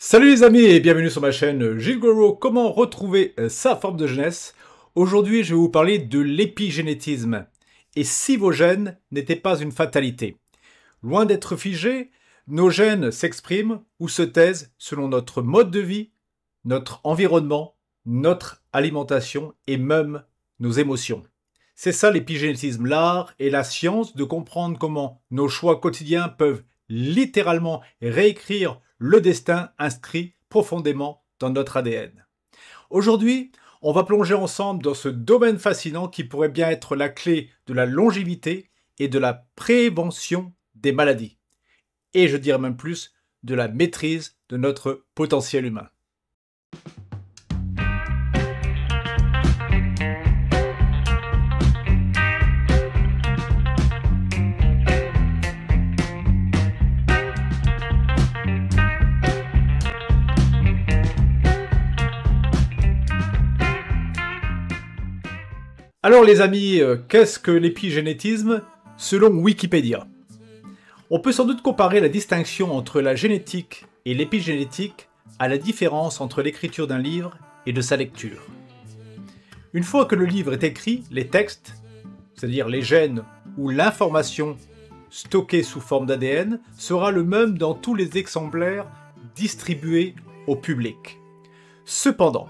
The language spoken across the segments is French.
Salut les amis et bienvenue sur ma chaîne Gilles Goro. Comment retrouver sa forme de jeunesse? Aujourd'hui, je vais vous parler de l'épigénétisme. Et si vos gènes n'étaient pas une fatalité? Loin d'être figés, nos gènes s'expriment ou se taisent selon notre mode de vie, notre environnement, notre alimentation et même nos émotions. C'est ça l'épigénétisme, l'art et la science de comprendre comment nos choix quotidiens peuvent littéralement réécrire le destin inscrit profondément dans notre ADN. Aujourd'hui, on va plonger ensemble dans ce domaine fascinant qui pourrait bien être la clé de la longévité et de la prévention des maladies. Et je dirais même plus, de la maîtrise de notre potentiel humain. Alors les amis, qu'est-ce que l'épigénétisme selon Wikipédia? On peut sans doute comparer la distinction entre la génétique et l'épigénétique à la différence entre l'écriture d'un livre et de sa lecture. Une fois que le livre est écrit, les textes, c'est-à-dire les gènes ou l'information stockée sous forme d'ADN, sera le même dans tous les exemplaires distribués au public. Cependant,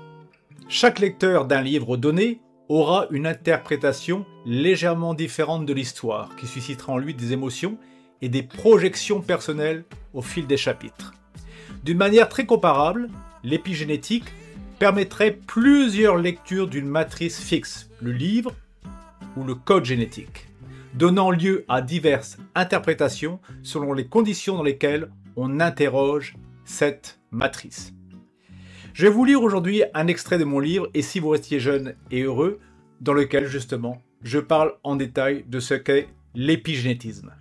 chaque lecteur d'un livre donné aura une interprétation légèrement différente de l'histoire, qui suscitera en lui des émotions et des projections personnelles au fil des chapitres. D'une manière très comparable, l'épigénétique permettrait plusieurs lectures d'une matrice fixe, le livre ou le code génétique, donnant lieu à diverses interprétations selon les conditions dans lesquelles on interroge cette matrice. Je vais vous lire aujourd'hui un extrait de mon livre « Et si vous restiez jeune et heureux » dans lequel, justement, je parle en détail de ce qu'est l'épigénétisme.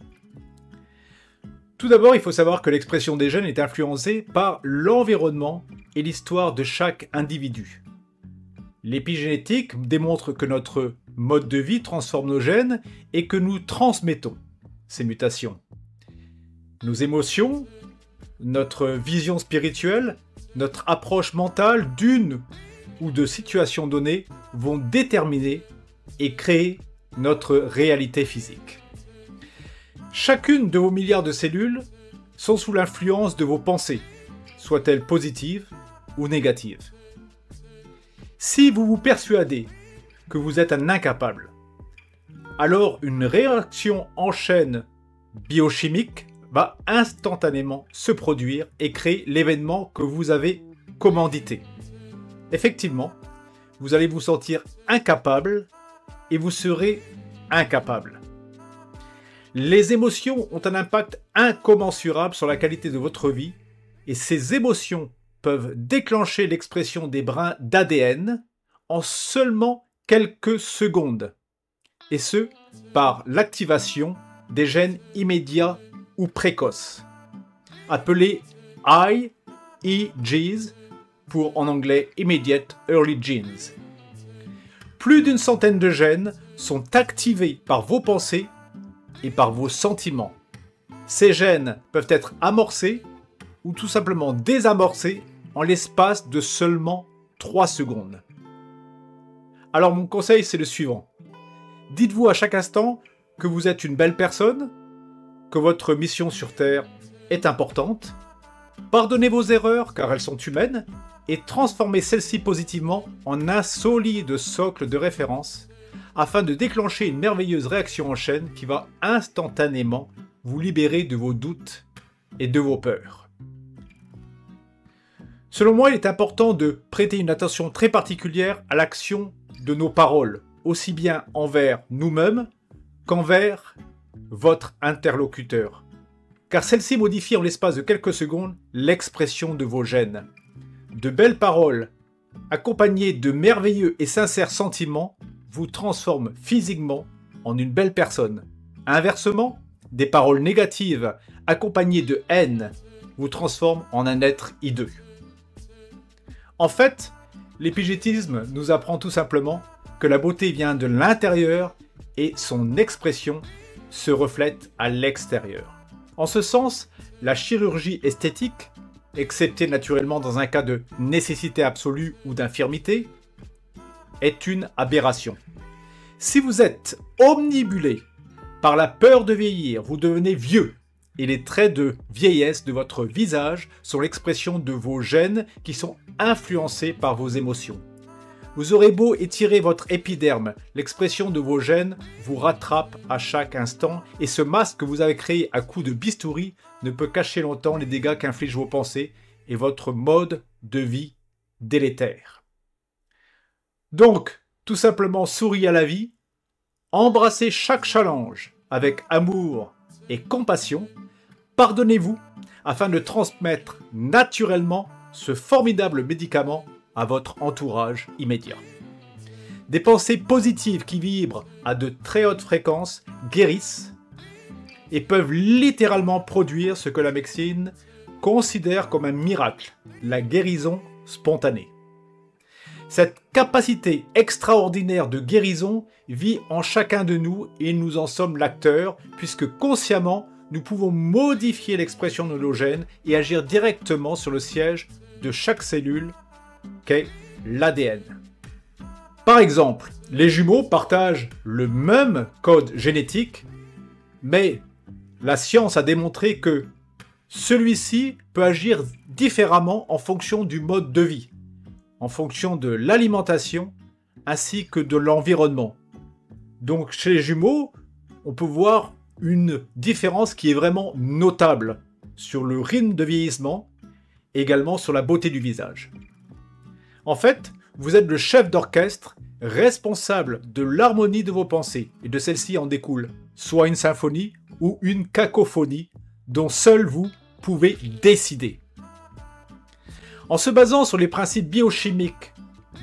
Tout d'abord, il faut savoir que l'expression des gènes est influencée par l'environnement et l'histoire de chaque individu. L'épigénétique démontre que notre mode de vie transforme nos gènes et que nous transmettons ces mutations. Nos émotions, notre vision spirituelle, notre approche mentale d'une ou de situations données vont déterminer et créer notre réalité physique. Chacune de vos milliards de cellules sont sous l'influence de vos pensées, soient-elles positives ou négatives. Si vous vous persuadez que vous êtes un incapable, alors une réaction en chaîne biochimique va instantanément se produire et créer l'événement que vous avez commandité. Effectivement, vous allez vous sentir incapable et vous serez incapable. Les émotions ont un impact incommensurable sur la qualité de votre vie et ces émotions peuvent déclencher l'expression des brins d'ADN en seulement quelques secondes, et ce, par l'activation des gènes immédiats ou précoces, appelés IEGs pour en anglais Immediate Early Genes. Plus d'une centaine de gènes sont activés par vos pensées et par vos sentiments. Ces gènes peuvent être amorcés ou tout simplement désamorcés en l'espace de seulement 3 secondes. Alors mon conseil c'est le suivant. Dites-vous à chaque instant que vous êtes une belle personne, que votre mission sur Terre est importante, pardonnez vos erreurs car elles sont humaines et transformez celles-ci positivement en un solide socle de référence afin de déclencher une merveilleuse réaction en chaîne qui va instantanément vous libérer de vos doutes et de vos peurs. Selon moi, il est important de prêter une attention très particulière à l'action de nos paroles, aussi bien envers nous-mêmes qu'envers votre interlocuteur, car celle-ci modifie en l'espace de quelques secondes l'expression de vos gènes. De belles paroles, accompagnées de merveilleux et sincères sentiments, vous transforment physiquement en une belle personne. Inversement, des paroles négatives, accompagnées de haine, vous transforment en un être hideux. En fait, l'épigénétisme nous apprend tout simplement que la beauté vient de l'intérieur et son expression se reflète à l'extérieur. En ce sens, la chirurgie esthétique excepté naturellement dans un cas de nécessité absolue ou d'infirmité, est une aberration. Si vous êtes omnibulé par la peur de vieillir, vous devenez vieux, et les traits de vieillesse de votre visage sont l'expression de vos gènes qui sont influencés par vos émotions. Vous aurez beau étirer votre épiderme, l'expression de vos gènes vous rattrape à chaque instant et ce masque que vous avez créé à coups de bistouri ne peut cacher longtemps les dégâts qu'infligent vos pensées et votre mode de vie délétère. Donc, tout simplement souriez à la vie, embrassez chaque challenge avec amour et compassion, pardonnez-vous afin de transmettre naturellement ce formidable médicament à votre entourage immédiat. Des pensées positives qui vibrent à de très hautes fréquences guérissent et peuvent littéralement produire ce que la médecine considère comme un miracle, la guérison spontanée. Cette capacité extraordinaire de guérison vit en chacun de nous et nous en sommes l'acteur puisque consciemment nous pouvons modifier l'expression de nos gènes et agir directement sur le siège de chaque cellule qu'est l'ADN. Par exemple, les jumeaux partagent le même code génétique, mais la science a démontré que celui-ci peut agir différemment en fonction du mode de vie, en fonction de l'alimentation ainsi que de l'environnement. Donc chez les jumeaux, on peut voir une différence qui est vraiment notable sur le rythme de vieillissement, et également sur la beauté du visage. En fait, vous êtes le chef d'orchestre responsable de l'harmonie de vos pensées, et de celle-ci en découle soit une symphonie ou une cacophonie dont seul vous pouvez décider. En se basant sur les principes biochimiques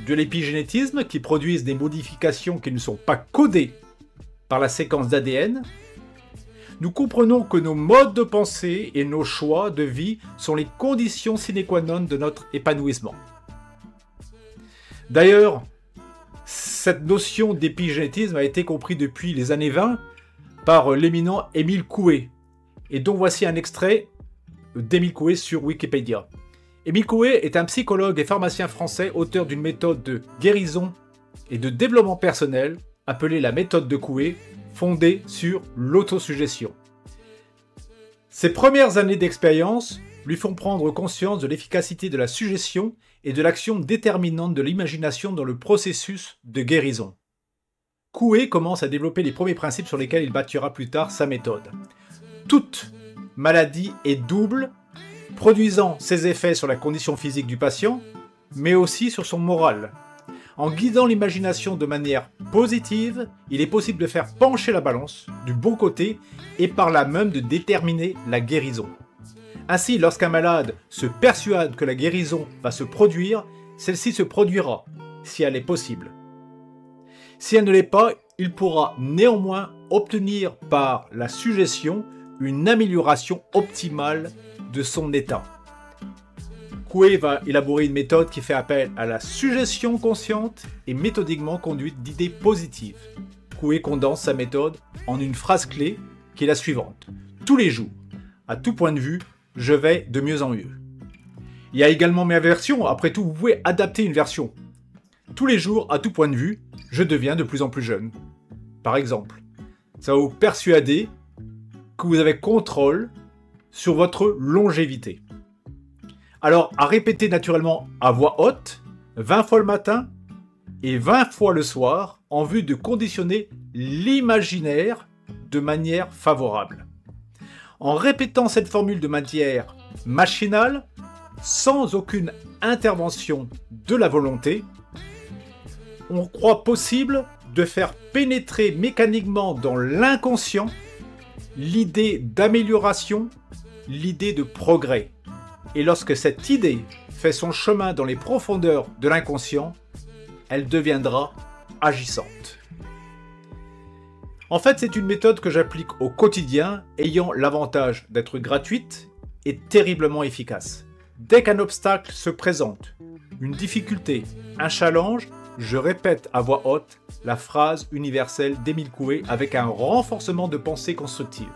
de l'épigénétisme qui produisent des modifications qui ne sont pas codées par la séquence d'ADN, nous comprenons que nos modes de pensée et nos choix de vie sont les conditions sine qua non de notre épanouissement. D'ailleurs, cette notion d'épigénétisme a été comprise depuis les années 20 par l'éminent Émile Coué, et dont voici un extrait d'Émile Coué sur Wikipédia. Émile Coué est un psychologue et pharmacien français, auteur d'une méthode de guérison et de développement personnel, appelée la méthode de Coué, fondée sur l'autosuggestion. Ses premières années d'expérience lui font prendre conscience de l'efficacité de la suggestion et de l'action déterminante de l'imagination dans le processus de guérison. Coué commence à développer les premiers principes sur lesquels il bâtira plus tard sa méthode. Toute maladie est double, produisant ses effets sur la condition physique du patient, mais aussi sur son moral. En guidant l'imagination de manière positive, il est possible de faire pencher la balance du bon côté et par là même de déterminer la guérison. Ainsi, lorsqu'un malade se persuade que la guérison va se produire, celle-ci se produira, si elle est possible. Si elle ne l'est pas, il pourra néanmoins obtenir par la suggestion une amélioration optimale de son état. Coué va élaborer une méthode qui fait appel à la suggestion consciente et méthodiquement conduite d'idées positives. Coué condense sa méthode en une phrase clé qui est la suivante. Tous les jours, à tout point de vue, je vais de mieux en mieux. Il y a également mes versions, après tout vous pouvez adapter une version. Tous les jours, à tout point de vue, je deviens de plus en plus jeune. Par exemple, ça va vous persuader que vous avez contrôle sur votre longévité. Alors, à répéter naturellement à voix haute, 20 fois le matin et 20 fois le soir, en vue de conditionner l'imaginaire de manière favorable. En répétant cette formule de manière machinale, sans aucune intervention de la volonté, on croit possible de faire pénétrer mécaniquement dans l'inconscient l'idée d'amélioration, l'idée de progrès. Et lorsque cette idée fait son chemin dans les profondeurs de l'inconscient, elle deviendra agissante. En fait, c'est une méthode que j'applique au quotidien, ayant l'avantage d'être gratuite et terriblement efficace. Dès qu'un obstacle se présente, une difficulté, un challenge, je répète à voix haute la phrase universelle d'Émile Coué avec un renforcement de pensée constructive.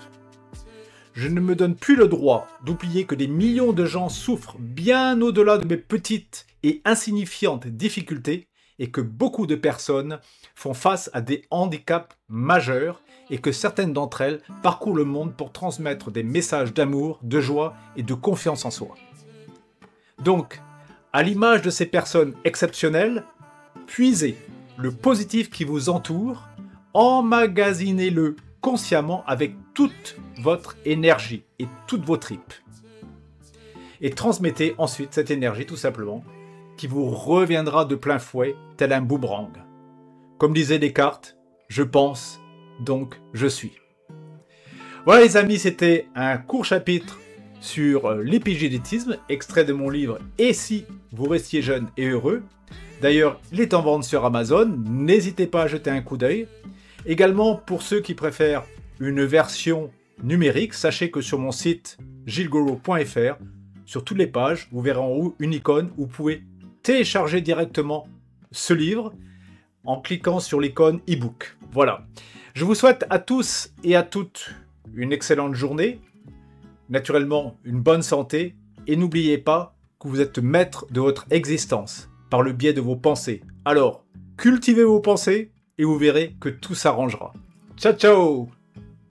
je ne me donne plus le droit d'oublier que des millions de gens souffrent bien au-delà de mes petites et insignifiantes difficultés et que beaucoup de personnes font face à des handicaps majeurs et que certaines d'entre elles parcourent le monde pour transmettre des messages d'amour, de joie et de confiance en soi. Donc, à l'image de ces personnes exceptionnelles, puisez le positif qui vous entoure, emmagasinez-le consciemment avec toute votre énergie et toutes vos tripes. Et transmettez ensuite cette énergie tout simplement, qui vous reviendra de plein fouet tel un boomerang. Comme disait Descartes, je pense, donc je suis. Voilà les amis, c'était un court chapitre sur l'épigénétisme, extrait de mon livre « Et si vous restiez jeune et heureux ?» D'ailleurs, il est en vente sur Amazon, n'hésitez pas à jeter un coup d'œil. Également, pour ceux qui préfèrent une version numérique, sachez que sur mon site gilgoro.fr, sur toutes les pages, vous verrez en haut une icône où vous pouvez télécharger directement ce livre en cliquant sur l'icône e-book. Voilà. Je vous souhaite à tous et à toutes une excellente journée, naturellement une bonne santé, et n'oubliez pas que vous êtes maître de votre existence par le biais de vos pensées. Alors, cultivez vos pensées et vous verrez que tout s'arrangera. Ciao, ciao!